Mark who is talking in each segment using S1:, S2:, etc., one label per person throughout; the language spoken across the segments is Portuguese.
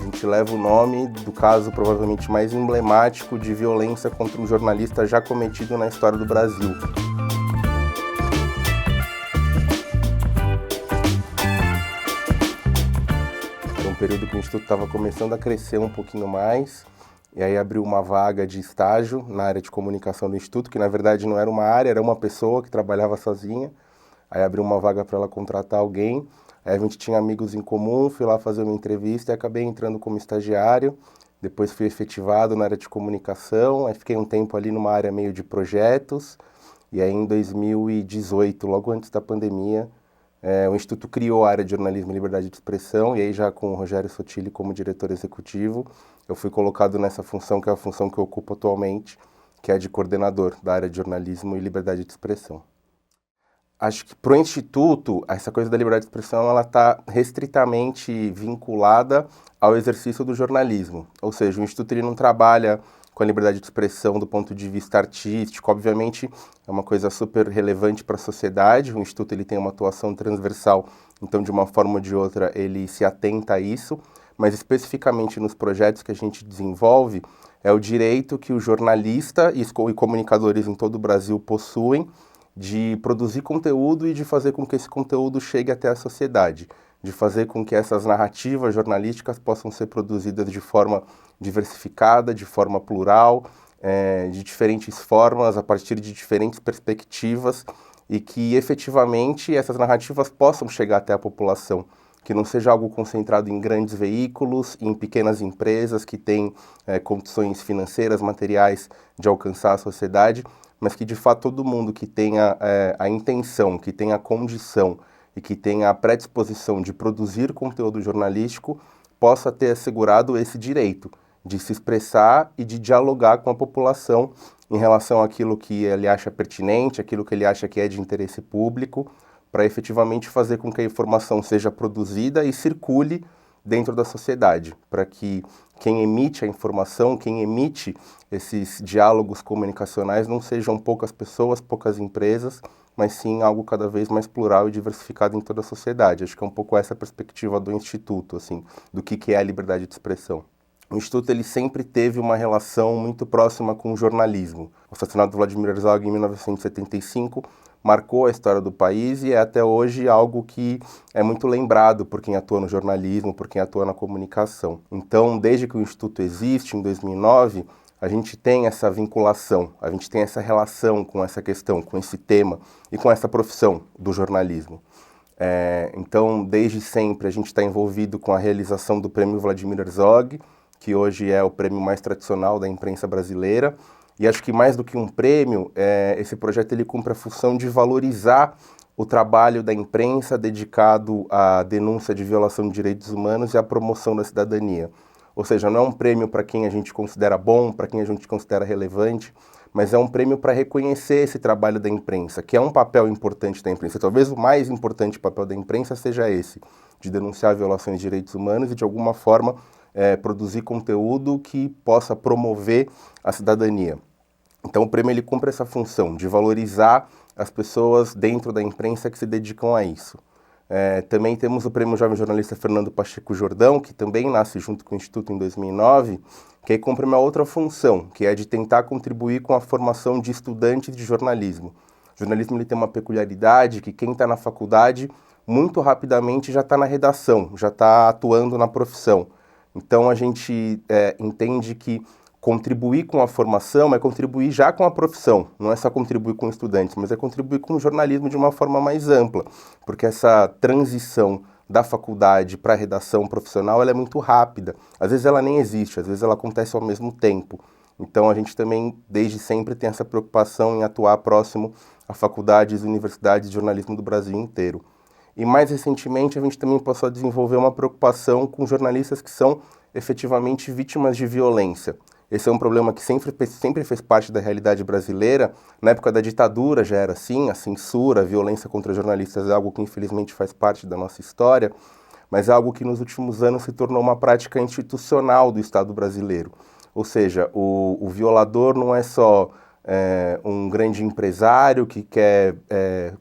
S1: gente leva o nome do caso provavelmente mais emblemático de violência contra um jornalista já cometido na história do Brasil. Foi um período que o Instituto estava começando a crescer um pouquinho mais, e aí abriu uma vaga de estágio na área de comunicação do Instituto, que na verdade não era uma área, era uma pessoa que trabalhava sozinha. Aí abriu uma vaga para ela contratar alguém. Aí a gente tinha amigos em comum, fui lá fazer uma entrevista e acabei entrando como estagiário. Depois fui efetivado na área de comunicação, aí fiquei um tempo ali numa área meio de projetos. E aí em 2018, logo antes da pandemia, o Instituto criou a área de jornalismo e liberdade de expressão, e aí já com o Rogério Sotile como diretor executivo, eu fui colocado nessa função, que é a função que eu ocupo atualmente, que é a de coordenador da área de jornalismo e liberdade de expressão. Acho que para o Instituto, essa coisa da liberdade de expressão ela está restritamente vinculada ao exercício do jornalismo. Ou seja, o Instituto ele não trabalha com a liberdade de expressão do ponto de vista artístico. Obviamente, é uma coisa super relevante para a sociedade. O Instituto ele tem uma atuação transversal, então, de uma forma ou de outra, ele se atenta a isso. Mas, especificamente nos projetos que a gente desenvolve, é o direito que o jornalista e comunicadores em todo o Brasil possuem de produzir conteúdo e de fazer com que esse conteúdo chegue até a sociedade, de fazer com que essas narrativas jornalísticas possam ser produzidas de forma diversificada, de forma plural, de diferentes formas, a partir de diferentes perspectivas, e que efetivamente essas narrativas possam chegar até a população, que não seja algo concentrado em grandes veículos, em pequenas empresas que têm condições financeiras, materiais de alcançar a sociedade, mas que de fato todo mundo que tenha a intenção, que tenha a condição e que tenha a predisposição de produzir conteúdo jornalístico possa ter assegurado esse direito de se expressar e de dialogar com a população em relação àquilo que ele acha pertinente, aquilo que ele acha que é de interesse público, para efetivamente fazer com que a informação seja produzida e circule dentro da sociedade, para que quem emite a informação, quem emite esses diálogos comunicacionais não sejam poucas pessoas, poucas empresas, mas sim algo cada vez mais plural e diversificado em toda a sociedade. Acho que é um pouco essa a perspectiva do Instituto, assim, do que é a liberdade de expressão. O Instituto ele sempre teve uma relação muito próxima com o jornalismo. O assassinato do Vladimir Herzog em 1975 marcou a história do país e é até hoje algo que é muito lembrado por quem atua no jornalismo, por quem atua na comunicação. Então, desde que o Instituto existe, em 2009, a gente tem essa vinculação, a gente tem essa relação com essa questão, com esse tema e com essa profissão do jornalismo. Então, desde sempre, a gente está envolvido com a realização do Prêmio Vladimir Herzog, que hoje é o prêmio mais tradicional da imprensa brasileira. E acho que mais do que um prêmio, esse projeto ele cumpre a função de valorizar o trabalho da imprensa dedicado à denúncia de violação de direitos humanos e à promoção da cidadania. Ou seja, não é um prêmio para quem a gente considera bom, para quem a gente considera relevante, mas é um prêmio para reconhecer esse trabalho da imprensa, que é um papel importante da imprensa. Talvez o mais importante papel da imprensa seja esse, de denunciar violações de direitos humanos e, de alguma forma, produzir conteúdo que possa promover a cidadania. Então o prêmio ele cumpre essa função de valorizar as pessoas dentro da imprensa que se dedicam a isso. Também temos o prêmio Jovem Jornalista Fernando Pacheco Jordão, que também nasce junto com o Instituto em 2009, que aí cumpre uma outra função, que é de tentar contribuir com a formação de estudantes de jornalismo. O jornalismo ele tem uma peculiaridade que quem está na faculdade muito rapidamente já está na redação, já está atuando na profissão. Então a gente entende que contribuir com a formação é contribuir já com a profissão, não é só contribuir com estudantes, mas é contribuir com o jornalismo de uma forma mais ampla, porque essa transição da faculdade para a redação profissional ela é muito rápida, às vezes ela nem existe, às vezes ela acontece ao mesmo tempo. Então a gente também, desde sempre, tem essa preocupação em atuar próximo a faculdades e universidades de jornalismo do Brasil inteiro. E mais recentemente a gente também passou a desenvolver uma preocupação com jornalistas que são efetivamente vítimas de violência. Esse é um problema que sempre fez parte da realidade brasileira. Na época da ditadura já era assim, a censura, a violência contra jornalistas é algo que infelizmente faz parte da nossa história, mas é algo que nos últimos anos se tornou uma prática institucional do Estado brasileiro. Ou seja, o violador não é só um grande empresário que quer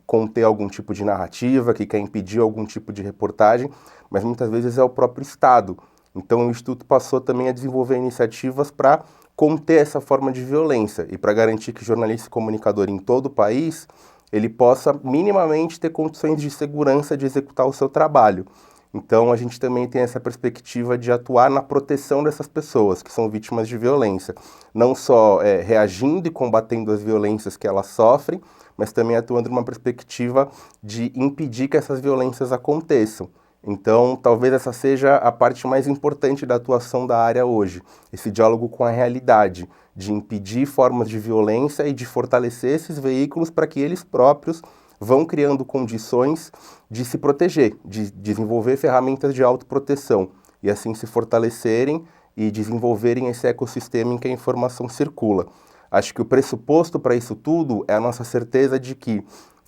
S1: conter algum tipo de narrativa, que quer impedir algum tipo de reportagem, mas muitas vezes é o próprio Estado Então o Instituto passou também a desenvolver iniciativas para conter essa forma de violência e para garantir que jornalista e comunicador em todo o país ele possa minimamente ter condições de segurança de executar o seu trabalho. Então a gente também tem essa perspectiva de atuar na proteção dessas pessoas que são vítimas de violência, não só reagindo e combatendo as violências que elas sofrem, mas também atuando numa perspectiva de impedir que essas violências aconteçam. Então, talvez essa seja a parte mais importante da atuação da área hoje, esse diálogo com a realidade, de impedir formas de violência e de fortalecer esses veículos para que eles próprios vão criando condições de se proteger, de desenvolver ferramentas de autoproteção e assim se fortalecerem e desenvolverem esse ecossistema em que a informação circula. Acho que o pressuposto para isso tudo é a nossa certeza de que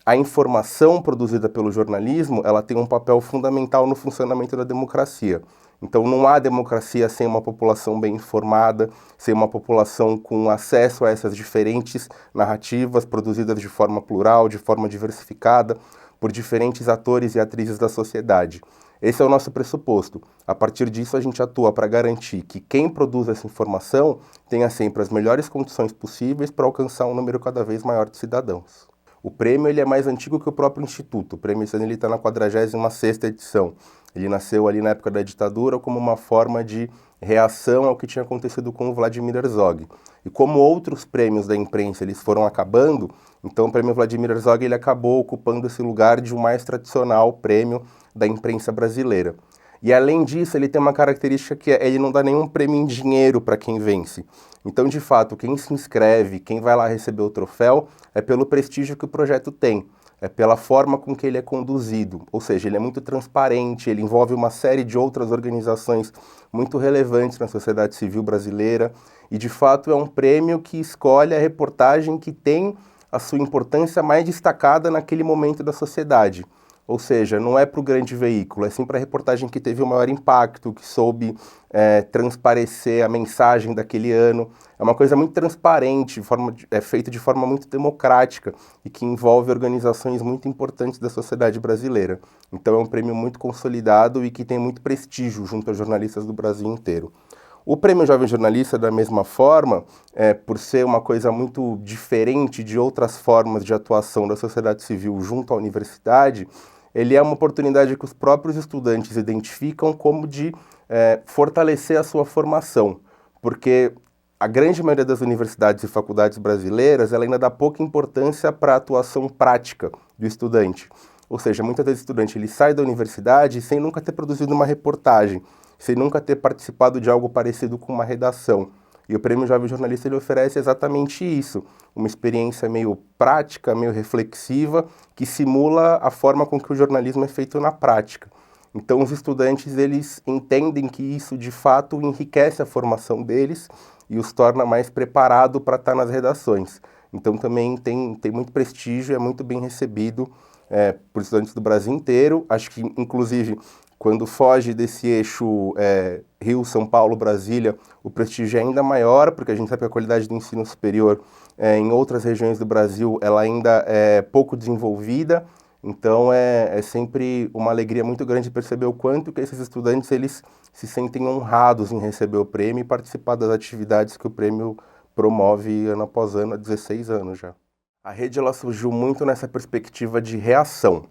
S1: a informação produzida pelo jornalismo, ela tem um papel fundamental no funcionamento da democracia. Então não há democracia sem uma população bem informada, sem uma população com acesso a essas diferentes narrativas produzidas de forma plural, de forma diversificada, por diferentes atores e atrizes da sociedade. Esse é o nosso pressuposto. A partir disso, a gente atua para garantir que quem produz essa informação tenha sempre as melhores condições possíveis para alcançar um número cada vez maior de cidadãos. O prêmio ele é mais antigo que o próprio Instituto. O prêmio esse ano está na 46ª edição. Ele nasceu ali na época da ditadura como uma forma de reação ao que tinha acontecido com o Vladimir Herzog. E como outros prêmios da imprensa eles foram acabando, então o prêmio Vladimir Herzog ele acabou ocupando esse lugar de um mais tradicional prêmio da imprensa brasileira. E além disso, ele tem uma característica que ele não dá nenhum prêmio em dinheiro para quem vence. Então, de fato, quem se inscreve, quem vai lá receber o troféu, é pelo prestígio que o projeto tem, é pela forma com que ele é conduzido. Ou seja, ele é muito transparente, ele envolve uma série de outras organizações muito relevantes na sociedade civil brasileira e, de fato, é um prêmio que escolhe a reportagem que tem a sua importância mais destacada naquele momento da sociedade. Ou seja, não é para o grande veículo, é sim para a reportagem que teve o maior impacto, que soube transparecer a mensagem daquele ano. É uma coisa muito transparente, feita de forma muito democrática e que envolve organizações muito importantes da sociedade brasileira. Então é um prêmio muito consolidado e que tem muito prestígio junto aos jornalistas do Brasil inteiro. O Prêmio Jovem Jornalista, da mesma forma, por ser uma coisa muito diferente de outras formas de atuação da sociedade civil junto à universidade, ele é uma oportunidade que os próprios estudantes identificam como de fortalecer a sua formação, porque a grande maioria das universidades e faculdades brasileiras ela ainda dá pouca importância para a atuação prática do estudante. Ou seja, muitas vezes o estudante ele sai da universidade sem nunca ter produzido uma reportagem, sem nunca ter participado de algo parecido com uma redação. E o Prêmio Jovem Jornalista ele oferece exatamente isso, uma experiência meio prática, meio reflexiva, que simula a forma com que o jornalismo é feito na prática. Então os estudantes eles entendem que isso de fato enriquece a formação deles e os torna mais preparados para estar nas redações. Então também tem muito prestígio, é muito bem recebido por estudantes do Brasil inteiro. Acho que, inclusive, quando foge desse eixo Rio, São Paulo, Brasília, o prestígio é ainda maior, porque a gente sabe que a qualidade do ensino superior em outras regiões do Brasil ela ainda é pouco desenvolvida. Então é sempre uma alegria muito grande perceber o quanto que esses estudantes eles se sentem honrados em receber o prêmio e participar das atividades que o prêmio promove ano após ano, há 16 anos já. A rede ela surgiu muito nessa perspectiva de reação.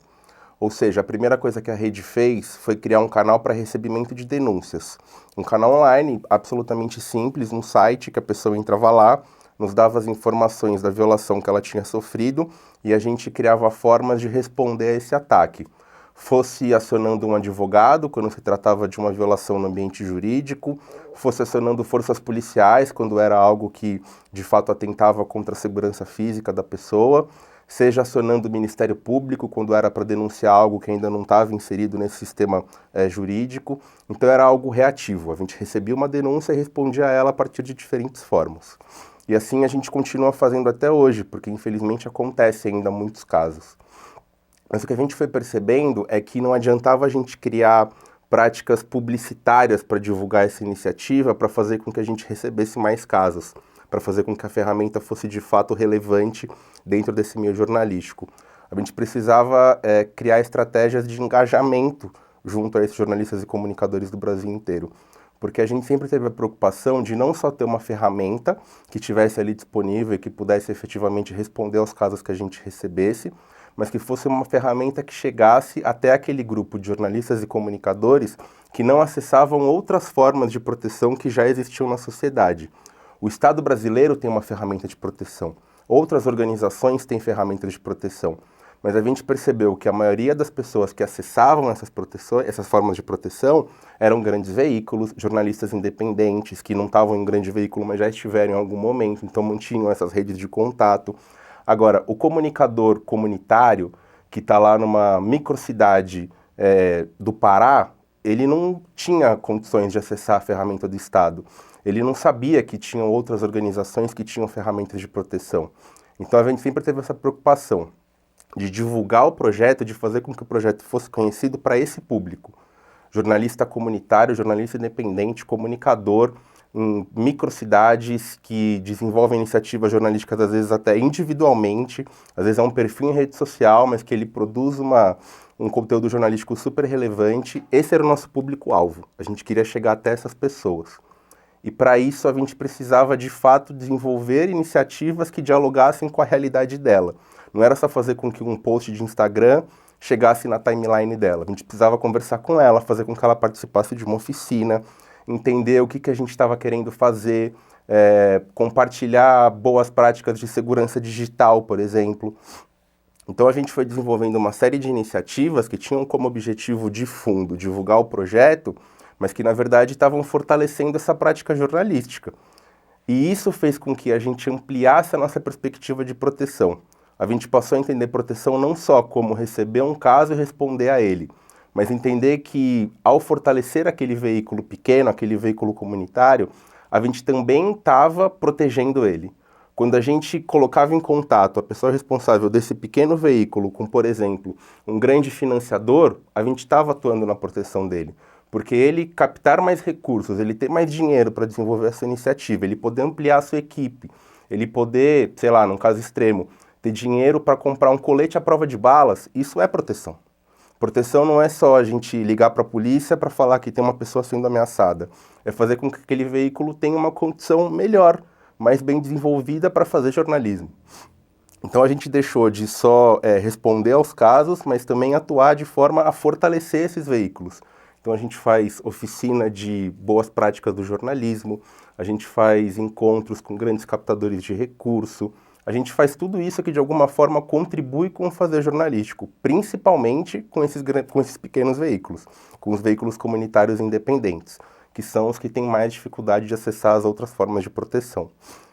S1: Ou seja, a primeira coisa que a rede fez foi criar um canal para recebimento de denúncias. Um canal online absolutamente simples, um site que a pessoa entrava lá, nos dava as informações da violação que ela tinha sofrido e a gente criava formas de responder a esse ataque. Fosse acionando um advogado, quando se tratava de uma violação no ambiente jurídico, fosse acionando forças policiais, quando era algo que de fato atentava contra a segurança física da pessoa, seja acionando o Ministério Público, quando era para denunciar algo que ainda não estava inserido nesse sistema jurídico. Então era algo reativo, a gente recebia uma denúncia e respondia a ela a partir de diferentes formas. E assim a gente continua fazendo até hoje, porque infelizmente acontece ainda muitos casos. Mas o que a gente foi percebendo é que não adiantava a gente criar práticas publicitárias para divulgar essa iniciativa, para fazer com que a gente recebesse mais casos, para fazer com que a ferramenta fosse de fato relevante dentro desse meio jornalístico. A gente precisava criar estratégias de engajamento junto a esses jornalistas e comunicadores do Brasil inteiro. porque a gente sempre teve a preocupação de não só ter uma ferramenta que tivesse ali disponível e que pudesse efetivamente responder aos casos que a gente recebesse, mas que fosse uma ferramenta que chegasse até aquele grupo de jornalistas e comunicadores que não acessavam outras formas de proteção que já existiam na sociedade. O Estado brasileiro tem uma ferramenta de proteção, outras organizações têm ferramentas de proteção, mas a gente percebeu que a maioria das pessoas que acessavam essas formas de proteção eram grandes veículos, jornalistas independentes, que não estavam em grande veículo, mas já estiveram em algum momento, então mantinham essas redes de contato. Agora, o comunicador comunitário, que está lá numa microcidade do Pará, ele não tinha condições de acessar a ferramenta do Estado. Ele não sabia que tinham outras organizações que tinham ferramentas de proteção. Então a gente sempre teve essa preocupação de divulgar o projeto, de fazer com que o projeto fosse conhecido para esse público. Jornalista comunitário, jornalista independente, comunicador em microcidades que desenvolvem iniciativas jornalísticas, às vezes até individualmente, às vezes é um perfil em rede social, mas que ele produz um conteúdo jornalístico super relevante. Esse era o nosso público-alvo. A gente queria chegar até essas pessoas. E para isso a gente precisava, de fato, desenvolver iniciativas que dialogassem com a realidade dela. Não era só fazer com que um post de Instagram chegasse na timeline dela. A gente precisava conversar com ela, fazer com que ela participasse de uma oficina, entender o que a gente estava querendo fazer, compartilhar boas práticas de segurança digital, por exemplo. Então a gente foi desenvolvendo uma série de iniciativas que tinham como objetivo de fundo divulgar o projeto, mas que na verdade estavam fortalecendo essa prática jornalística. E isso fez com que a gente ampliasse a nossa perspectiva de proteção. A gente passou a entender proteção não só como receber um caso e responder a ele, mas entender que ao fortalecer aquele veículo pequeno, aquele veículo comunitário, a gente também estava protegendo ele. Quando a gente colocava em contato a pessoa responsável desse pequeno veículo com, por exemplo, um grande financiador, a gente estava atuando na proteção dele. Porque ele captar mais recursos, ele ter mais dinheiro para desenvolver essa iniciativa, ele poder ampliar a sua equipe, ele poder, sei lá, num caso extremo, ter dinheiro para comprar um colete à prova de balas, isso é proteção. Proteção não é só a gente ligar para a polícia para falar que tem uma pessoa sendo ameaçada. É fazer com que aquele veículo tenha uma condição melhor, mais bem desenvolvida para fazer jornalismo. Então a gente deixou de só responder aos casos, mas também atuar de forma a fortalecer esses veículos. Então a gente faz oficina de boas práticas do jornalismo, a gente faz encontros com grandes captadores de recurso, a gente faz tudo isso que de alguma forma contribui com o fazer jornalístico, principalmente com esses pequenos veículos, com os veículos comunitários independentes, que são os que têm mais dificuldade de acessar as outras formas de proteção.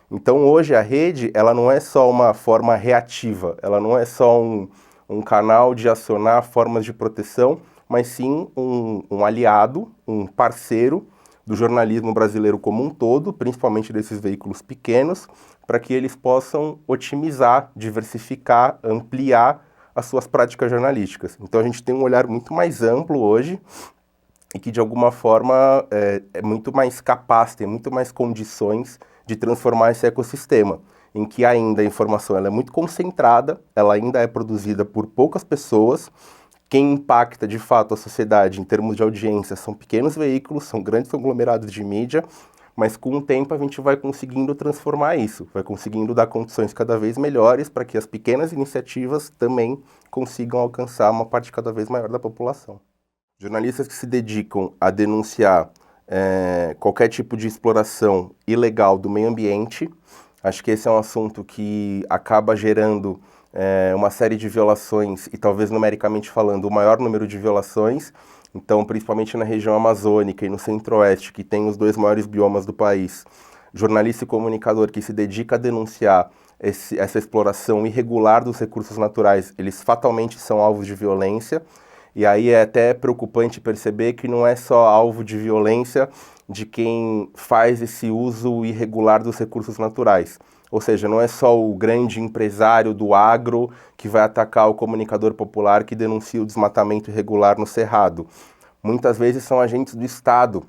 S1: Então hoje a rede, ela não é só uma forma reativa, ela não é só um canal de acionar formas de proteção, mas sim um aliado, um parceiro do jornalismo brasileiro como um todo, principalmente desses veículos pequenos, para que eles possam otimizar, diversificar, ampliar as suas práticas jornalísticas. Então a gente tem um olhar muito mais amplo hoje e que de alguma forma é muito mais capaz, tem muito mais condições de transformar esse ecossistema, em que ainda a informação ela é muito concentrada, ela ainda é produzida por poucas pessoas. Quem impacta de fato a sociedade em termos de audiência são pequenos veículos, são grandes conglomerados de mídia, mas com o tempo a gente vai conseguindo transformar isso, vai conseguindo dar condições cada vez melhores para que as pequenas iniciativas também consigam alcançar uma parte cada vez maior da população. Jornalistas que se dedicam a denunciar qualquer tipo de exploração ilegal do meio ambiente, acho que esse é um assunto que acaba gerando uma série de violações e talvez numericamente falando o maior número de violações. Então, principalmente na região amazônica e no centro-oeste, que tem os dois maiores biomas do país, jornalista e comunicador que se dedica a denunciar essa exploração irregular dos recursos naturais, eles fatalmente são alvos de violência. E aí é até preocupante perceber que não é só alvo de violência de quem faz esse uso irregular dos recursos naturais. Ou seja, não é só o grande empresário do agro que vai atacar o comunicador popular que denuncia o desmatamento irregular no Cerrado. Muitas vezes são agentes do Estado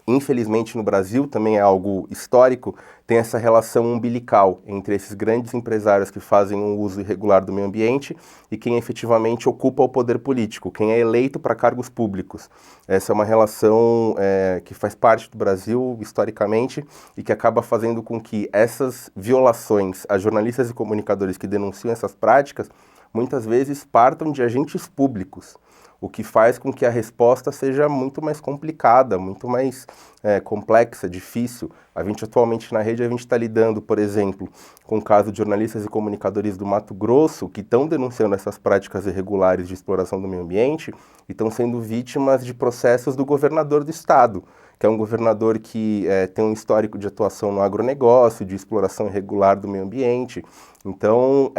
S1: Infelizmente, no Brasil, também é algo histórico, tem essa relação umbilical entre esses grandes empresários que fazem um uso irregular do meio ambiente e quem efetivamente ocupa o poder político, quem é eleito para cargos públicos. Essa é uma relação que faz parte do Brasil, historicamente, e que acaba fazendo com que essas violações a jornalistas e comunicadores que denunciam essas práticas, muitas vezes partam de agentes públicos, o que faz com que a resposta seja muito mais complicada, muito mais complexa, difícil. A gente atualmente na rede, a gente está lidando, por exemplo, com o caso de jornalistas e comunicadores do Mato Grosso que estão denunciando essas práticas irregulares de exploração do meio ambiente e estão sendo vítimas de processos do governador do estado, que é um governador que tem um histórico de atuação no agronegócio, de exploração irregular do meio ambiente. Então,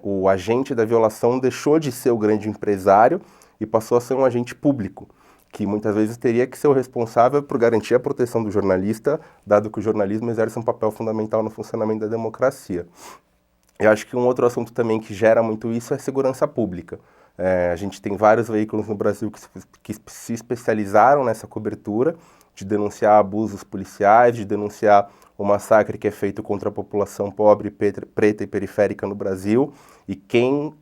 S1: o agente da violação deixou de ser o grande empresário e passou a ser um agente público, que muitas vezes teria que ser o responsável por garantir a proteção do jornalista, dado que o jornalismo exerce um papel fundamental no funcionamento da democracia. Eu acho que um outro assunto também que gera muito isso é segurança pública. A gente tem vários veículos no Brasil que se especializaram nessa cobertura, de denunciar abusos policiais, de denunciar o massacre que é feito contra a população pobre, preta e periférica no Brasil, e quem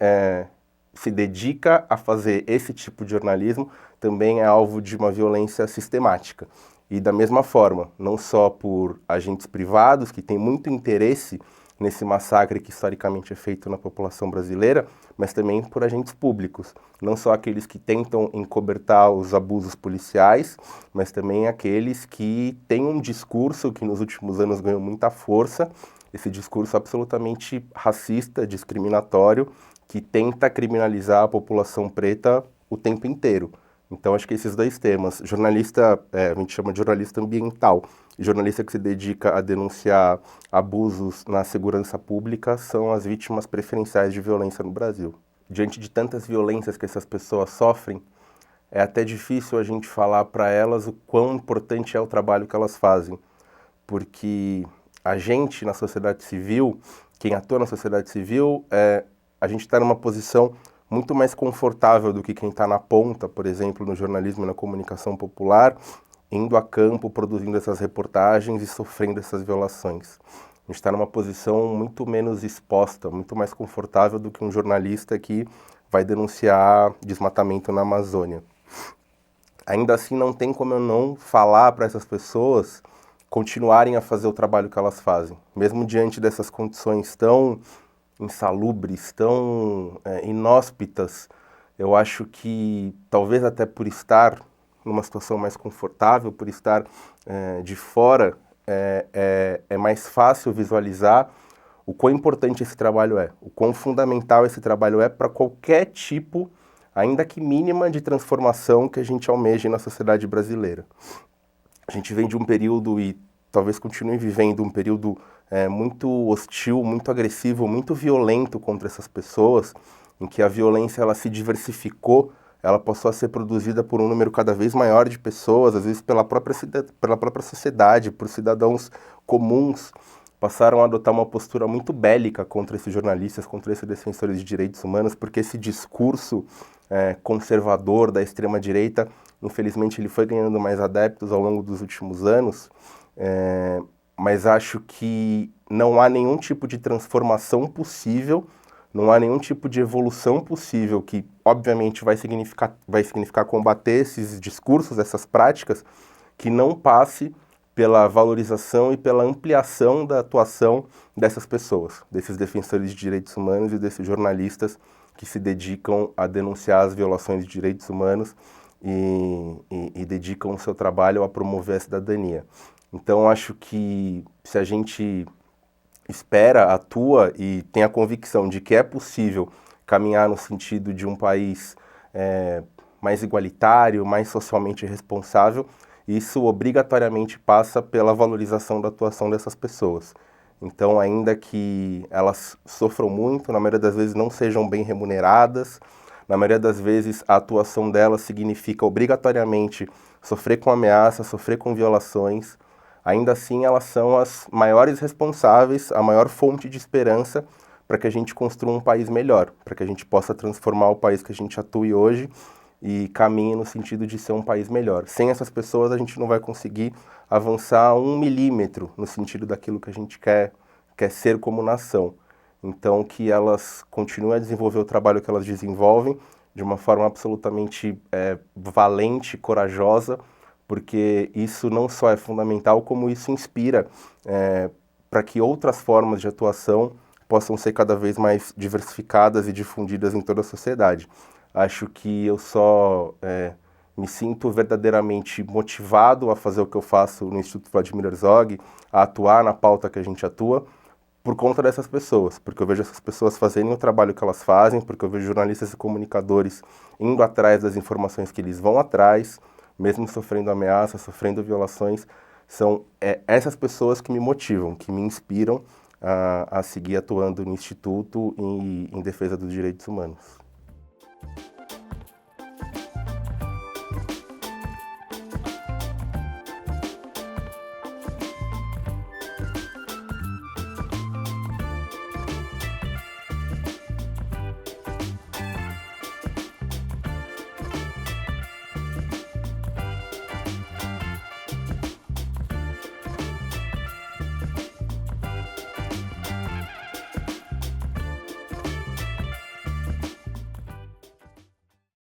S1: se dedica a fazer esse tipo de jornalismo também é alvo de uma violência sistemática. E da mesma forma, não só por agentes privados que têm muito interesse nesse massacre que historicamente é feito na população brasileira, mas também por agentes públicos, não só aqueles que tentam encobertar os abusos policiais, mas também aqueles que têm um discurso que nos últimos anos ganhou muita força, esse discurso absolutamente racista, discriminatório, que tenta criminalizar a população preta o tempo inteiro. Então, acho que esses dois temas, jornalista, a gente chama de jornalista ambiental, e jornalista que se dedica a denunciar abusos na segurança pública, são as vítimas preferenciais de violência no Brasil. Diante de tantas violências que essas pessoas sofrem, é até difícil a gente falar para elas o quão importante é o trabalho que elas fazem, porque a gente na sociedade civil, quem atua na sociedade civil, a gente está numa posição muito mais confortável do que quem está na ponta, por exemplo, no jornalismo e na comunicação popular, indo a campo, produzindo essas reportagens e sofrendo essas violações. A gente está numa posição muito menos exposta, muito mais confortável do que um jornalista que vai denunciar desmatamento na Amazônia. Ainda assim, não tem como eu não falar para essas pessoas continuarem a fazer o trabalho que elas fazem, mesmo diante dessas condições tão insalubres, tão inóspitas. Eu acho que, talvez até por estar numa situação mais confortável, por estar de fora, é mais fácil visualizar o quão importante esse trabalho é, o quão fundamental esse trabalho é para qualquer tipo, ainda que mínima, de transformação que a gente almeje na sociedade brasileira. A gente vem de um período, e talvez continue vivendo, um período muito hostil, muito agressivo, muito violento contra essas pessoas, em que a violência ela se diversificou, ela passou a ser produzida por um número cada vez maior de pessoas, às vezes pela própria sociedade, por cidadãos comuns, passaram a adotar uma postura muito bélica contra esses jornalistas, contra esses defensores de direitos humanos, porque esse discurso conservador da extrema-direita, infelizmente, ele foi ganhando mais adeptos ao longo dos últimos anos, mas acho que não há nenhum tipo de transformação possível, não há nenhum tipo de evolução possível que, obviamente, vai significar combater esses discursos, essas práticas, que não passe pela valorização e pela ampliação da atuação dessas pessoas, desses defensores de direitos humanos e desses jornalistas que se dedicam a denunciar as violações de direitos humanos e dedicam o seu trabalho a promover a cidadania. Então, acho que se a gente espera, atua e tem a convicção de que é possível caminhar no sentido de um país mais igualitário, mais socialmente responsável, isso obrigatoriamente passa pela valorização da atuação dessas pessoas. Então, ainda que elas sofram muito, na maioria das vezes não sejam bem remuneradas, na maioria das vezes a atuação delas significa obrigatoriamente sofrer com ameaças, sofrer com violações, ainda assim elas são as maiores responsáveis, a maior fonte de esperança para que a gente construa um país melhor, para que a gente possa transformar o país que a gente atua hoje e caminhe no sentido de ser um país melhor. Sem essas pessoas, a gente não vai conseguir avançar 1 milímetro no sentido daquilo que a gente quer ser como nação. Então, que elas continuem a desenvolver o trabalho que elas desenvolvem de uma forma absolutamente valente, corajosa, porque isso não só é fundamental, como isso inspira para que outras formas de atuação possam ser cada vez mais diversificadas e difundidas em toda a sociedade. Acho que eu só me sinto verdadeiramente motivado a fazer o que eu faço no Instituto Vladimir Herzog, a atuar na pauta que a gente atua, por conta dessas pessoas, porque eu vejo essas pessoas fazendo o trabalho que elas fazem, porque eu vejo jornalistas e comunicadores indo atrás das informações que eles vão atrás, mesmo sofrendo ameaças, sofrendo violações. São essas pessoas que me motivam, que me inspiram a seguir atuando no Instituto em defesa dos direitos humanos.